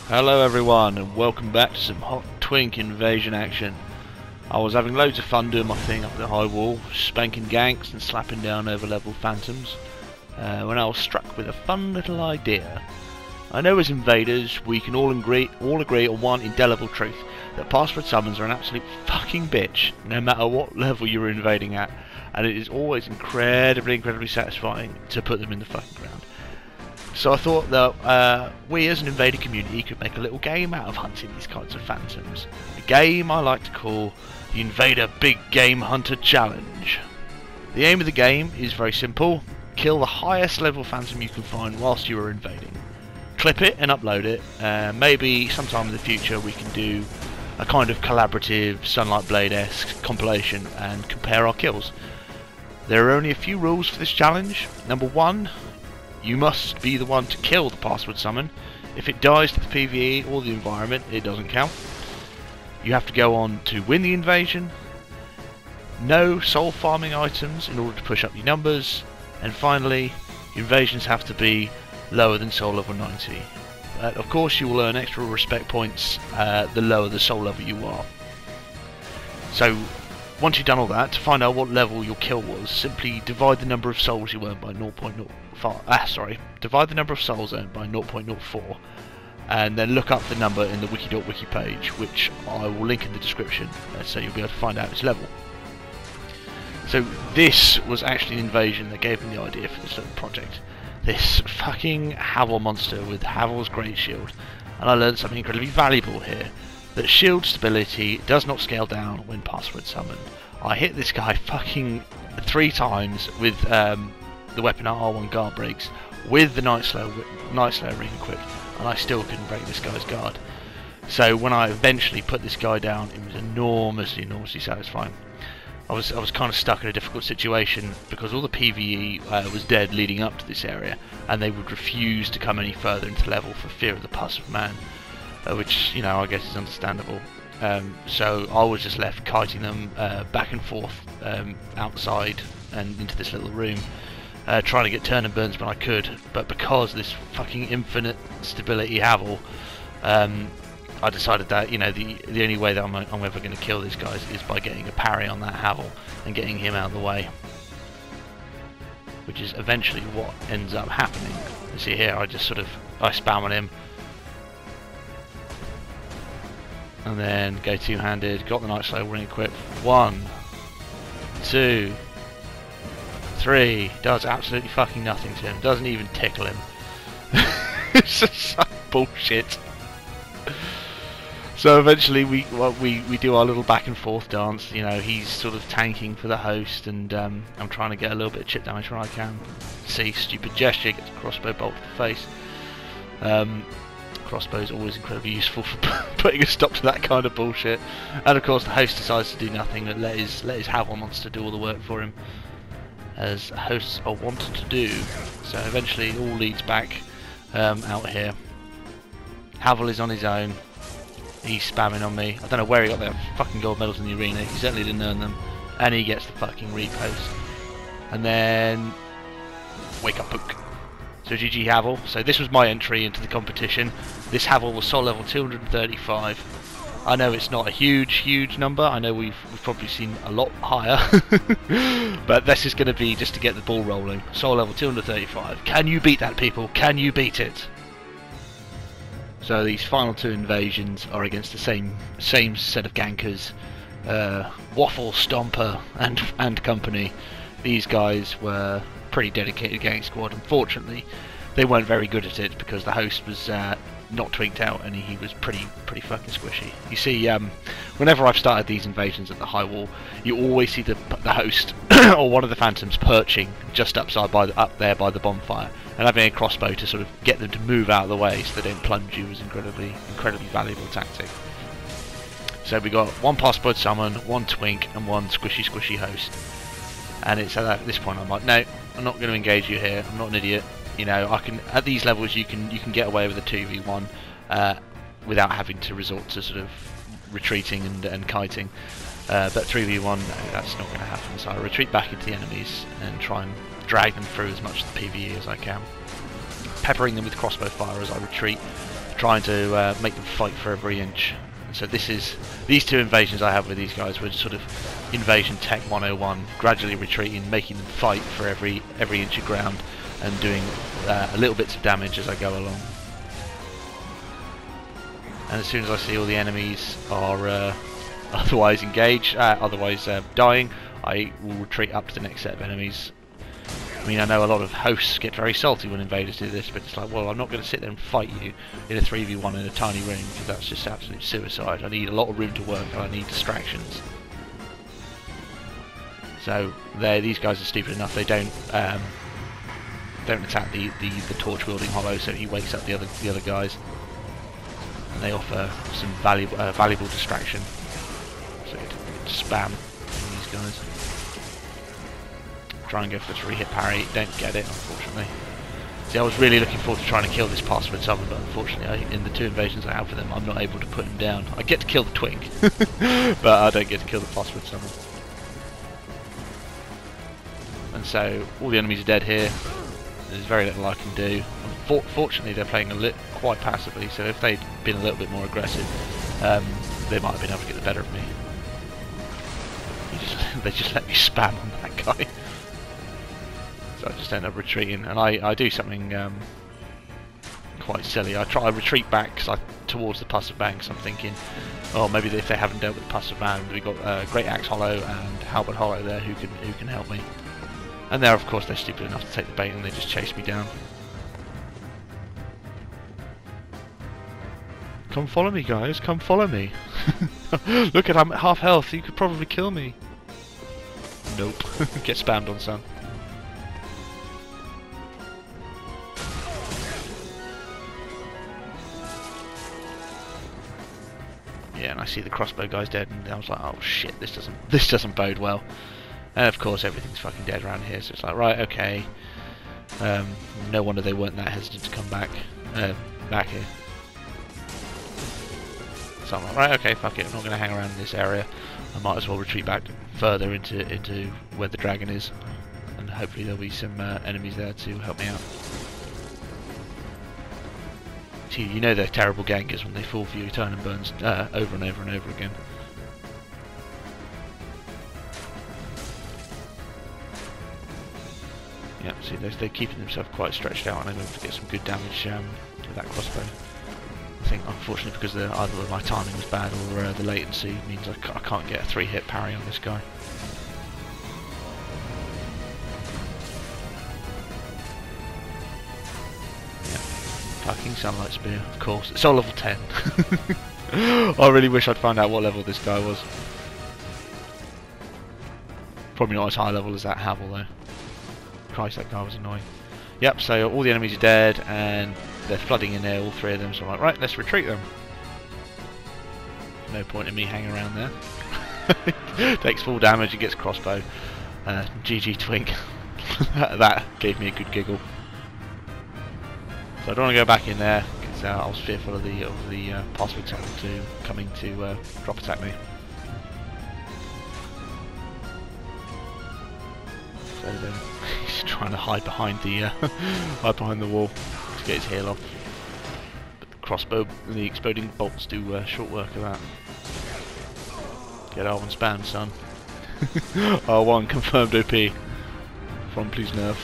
Hello everyone and welcome back to some hot twink invasion action. I was having loads of fun doing my thing up the high wall, spanking ganks and slapping down over level phantoms, when I was struck with a fun little idea. I know as invaders we can all agree on one indelible truth, that password summons are an absolute fucking bitch no matter what level you're invading at, and it is always incredibly satisfying to put them in the fucking ground. So I thought that we as an invader community could make a little game out of hunting these kinds of phantoms. A game I like to call the Invader Big Game Hunter Challenge. The aim of the game is very simple: kill the highest level phantom you can find whilst you are invading. Clip it and upload it. Maybe sometime in the future we can do a kind of collaborative Sunlight Blade-esque compilation and compare our kills. There are only a few rules for this challenge. Number one, you must be the one to kill the password summon. If it dies to the PvE or the environment, it doesn't count. You have to go on to win the invasion. No soul farming items in order to push up your numbers. And finally, invasions have to be lower than soul level 90. Of course you will earn extra respect points the lower the soul level you are. So once you've done all that, to find out what level your kill was, simply divide the number of souls you earned by 0.05. Divide the number of souls earned by 0.04, and then look up the number in the wiki.wiki page, which I will link in the description, so you'll be able to find out its level. So this was actually an invasion that gave me the idea for this little project. This fucking Havel monster with Havel's Great Shield, and I learned something incredibly valuable here. That shield stability does not scale down when password summoned. I hit this guy fucking 3 times with the weapon at R1 guard breaks with the Night Slayer ring equipped, and I still couldn't break this guy's guard. So when I eventually put this guy down, it was enormously satisfying. I was kind of stuck in a difficult situation because all the PvE was dead leading up to this area, and they would refuse to come any further into level for fear of the pus of man. Which, you know, I guess is understandable. So I was just left kiting them back and forth outside and into this little room, trying to get turn and burns when I could. But because of this fucking infinite stability Havel, I decided that, you know, the only way that I'm ever going to kill these guys is by getting a parry on that Havel and getting him out of the way, which is eventually what ends up happening. You see here, I spam on him. And then go two-handed, got the Night Slayer ring equipped. 1, 2, 3. Does absolutely fucking nothing to him. Doesn't even tickle him. It's just such bullshit. So eventually we do our little back and forth dance. You know, he's sort of tanking for the host, and I'm trying to get a little bit of chip damage where I can. See, stupid gesture, gets a crossbow bolt to the face. Crossbow is always incredibly useful for putting a stop to that kind of bullshit. And of course the host decides to do nothing and let his Havel monster do all the work for him, as hosts are wanted to do. So eventually it all leads back out here. Havel is on his own. He's spamming on me. I don't know where he got their fucking gold medals in the arena. He certainly didn't earn them. And he gets the fucking repost. And then wake up poke. So GG Havel. So this was my entry into the competition. This Havel was soul level 235. I know it's not a huge number. I know we've probably seen a lot higher. But this is going to be just to get the ball rolling. Soul level 235. Can you beat that, people? Can you beat it? So these final 2 invasions are against the same set of gankers. Waffle, Stomper and company. These guys were pretty dedicated gang squad. Unfortunately, they weren't very good at it because the host was not twinked out, and he was pretty fucking squishy. You see, whenever I've started these invasions at the high wall, you always see the host or one of the phantoms perching just up there by the bonfire, and having a crossbow to sort of get them to move out of the way so they don't plunge you is incredibly valuable tactic. So we got 1 password summon, 1 twink, and 1 squishy host. And it's at this point I'm like, no, I'm not going to engage you here. I'm not an idiot. You know, I can at these levels you can get away with a 2v1 without having to resort to sort of retreating and kiting. But 3v1, no, that's not going to happen. So I retreat back into the enemies and try and drag them through as much of the PvE as I can, peppering them with crossbow fire as I retreat, trying to make them fight for every inch. So these two invasions I have with these guys were sort of invasion tech 101, gradually retreating, making them fight for every inch of ground, and doing little bits of damage as I go along. And as soon as I see all the enemies are otherwise engaged, otherwise dying, I will retreat up to the next set of enemies. I mean, I know a lot of hosts get very salty when invaders do this, but it's like, well, I'm not going to sit there and fight you in a 3v1 in a tiny room, because that's just absolute suicide. I need a lot of room to work, and I need distractions. So these guys are stupid enough. They don't attack the torch wielding hollow, so he wakes up the other guys, and they offer some valuable distraction. So spam these guys. Try and go for the 3-hit parry. Don't get it, unfortunately. See, I was really looking forward to trying to kill this password summon, but unfortunately, in the 2 invasions I have for them, I'm not able to put him down. I get to kill the twink, but I don't get to kill the password summon. And so all the enemies are dead here. There's very little I can do. Fortunately, they're playing quite passively, so if they'd been a little bit more aggressive, they might have been able to get the better of me. They just let me spam on that guy. So I just end up retreating, and I do something quite silly. I retreat back towards the Pus of Man, because I'm thinking, oh, maybe if they haven't dealt with the Pus of Man, we've got Great Axe Hollow and Havel Hollow there who can help me. And there, of course, they're stupid enough to take the bait, and they just chase me down. Come follow me, guys. Come follow me. Look at, I'm at half health. You could probably kill me. Nope. Get spammed on, son. Yeah, and I see the crossbow guy's dead, and I was like, oh shit, this doesn't bode well. And of course, everything's fucking dead around here, so it's like, right, okay. No wonder they weren't that hesitant to come back here. So I'm like, right, okay, fuck it, I'm not going to hang around in this area. I might as well retreat back further into where the dragon is, and hopefully there'll be some enemies there to help me out. See, you know they're terrible gankers when they fall for you, turn and burns over and over and over again. Yeah, see, they're keeping themselves quite stretched out, and I'm able to get some good damage with that crossbow. I think, unfortunately, because either my timing was bad or the latency means I can't get a 3-hit parry on this guy. Yeah, fucking Sunlight Spear, of course. It's all level 10. I really wish I'd found out what level this guy was. Probably not as high level as that Havel, though. Christ, that guy was annoying. Yep, so all the enemies are dead, and they're flooding in there, all 3 of them, so I'm like, right, let's retreat them. No point in me hanging around there. Takes full damage and gets crossbow. GG Twink. That gave me a good giggle. So I don't want to go back in there, because I was fearful of the password attack coming to drop attack me. So then he's trying to hide behind the wall to get his heal off. But the crossbow and the exploding bolts do short work of that. Get R1 spam, son. R1 confirmed OP from Please Nerf.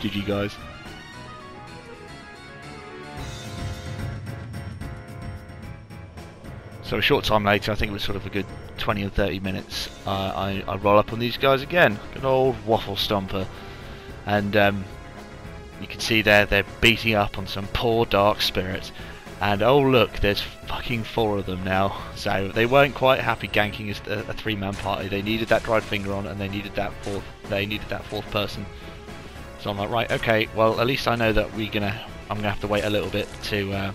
GG, guys. So a short time later, I think it was sort of a good 20 or 30 minutes, I roll up on these guys again. Good old waffle stomper. And you can see there they're beating up on some poor dark spirits. And oh look, there's fucking 4 of them now. So they weren't quite happy ganking a 3-man party. They needed that dried finger on, and they needed that fourth person. So I'm like, right, okay, well at least I know that I'm gonna have to wait a little bit to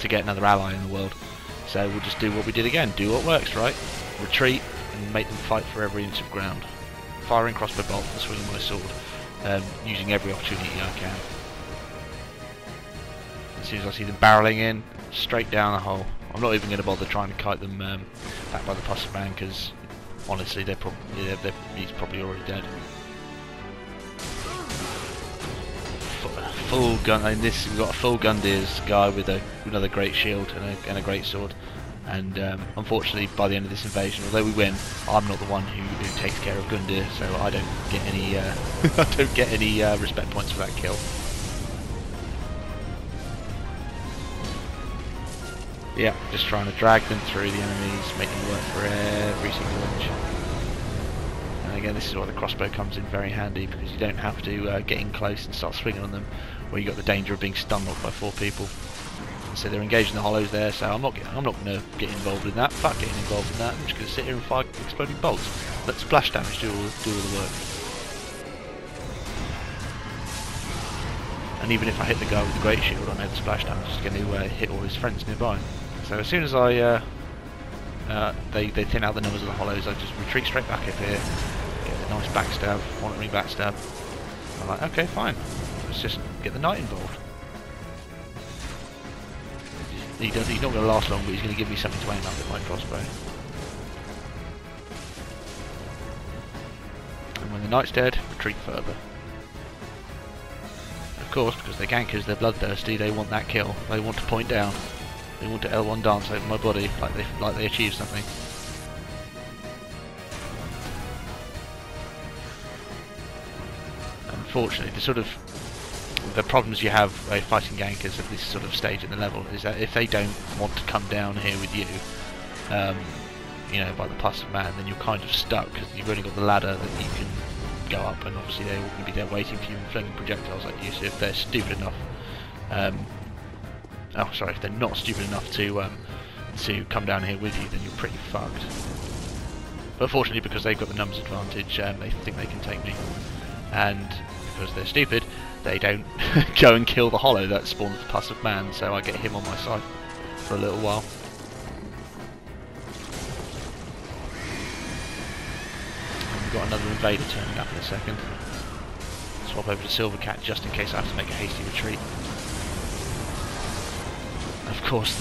get another ally in the world. So we'll just do what we did again, do what works, right? Retreat and make them fight for every inch of ground. Firing crossbow bolts and swinging my sword, using every opportunity I can. As soon as I see them barreling in, straight down the hole. I'm not even going to bother trying to kite them back by the Pus of Man, because honestly he's probably already dead. full gun. In this, we've got a full Gundyrs guy with another great shield and a great sword. And unfortunately, by the end of this invasion, although we win, I'm not the one who takes care of Gundyr, so I don't get any I don't get any respect points for that kill. Yeah, just trying to drag them through the enemies, make them work for every single inch. And again, this is where the crossbow comes in very handy, because you don't have to get in close and start swinging on them, where you got the danger of being stun locked by 4 people. So they're engaging the hollows there, so I'm not going to get involved in that. Fuck getting involved in that. I'm just going to sit here and fire exploding bolts. Let splash damage do all the work. And even if I hit the guy with the great shield, I know the splash damage is going to hit all his friends nearby. So as soon as they thin out the numbers of the hollows, I just retreat straight back up here, get a nice backstab, monitoring backstab. I'm like, okay, fine. Let's just get the knight involved. He's not going to last long, but he's going to give me something to aim at with my crossbow. And when the knight's dead, retreat further. Of course, because they're gankers, they're bloodthirsty, they want that kill. They want to point down. They want to L1 dance over my body like they achieved something. Unfortunately, the problems you have fighting gankers at this sort of stage in the level is that if they don't want to come down here with you, you know, by the plus of man, then you're kind of stuck, because you've only got the ladder that you can go up, and obviously they're all going to be there waiting for you and flinging projectiles at you. So if they're stupid enough, if they're not stupid enough to come down here with you, then you're pretty fucked. But fortunately, because they've got the numbers advantage, they think they can take me, and because they're stupid, they don't go and kill the hollow that spawns the plus of man, so I get him on my side for a little while. And we've got another invader turning up in a second. Swap over to Silver Cat just in case I have to make a hasty retreat. Of course,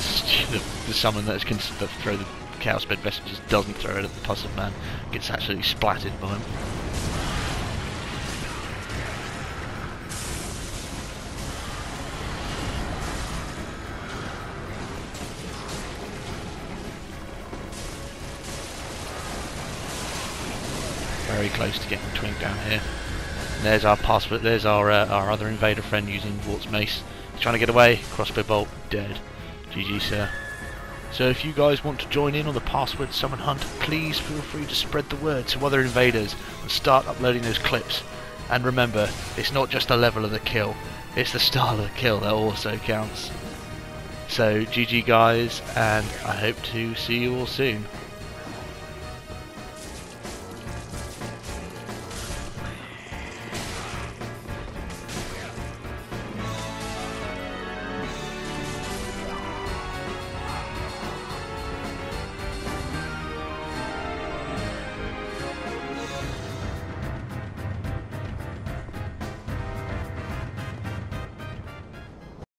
the summon that can throw the Chaos Bed Messengers doesn't throw it at the plus of man, gets absolutely splattered by him. Very close to getting Twink down here. And there's our password. There's our other invader friend using Wart's mace. He's trying to get away. Crossbow bolt dead. GG, sir. So if you guys want to join in on the password summon hunt, please feel free to spread the word to other invaders and start uploading those clips. And remember, it's not just the level of the kill, it's the style of the kill that also counts. So GG guys, and I hope to see you all soon.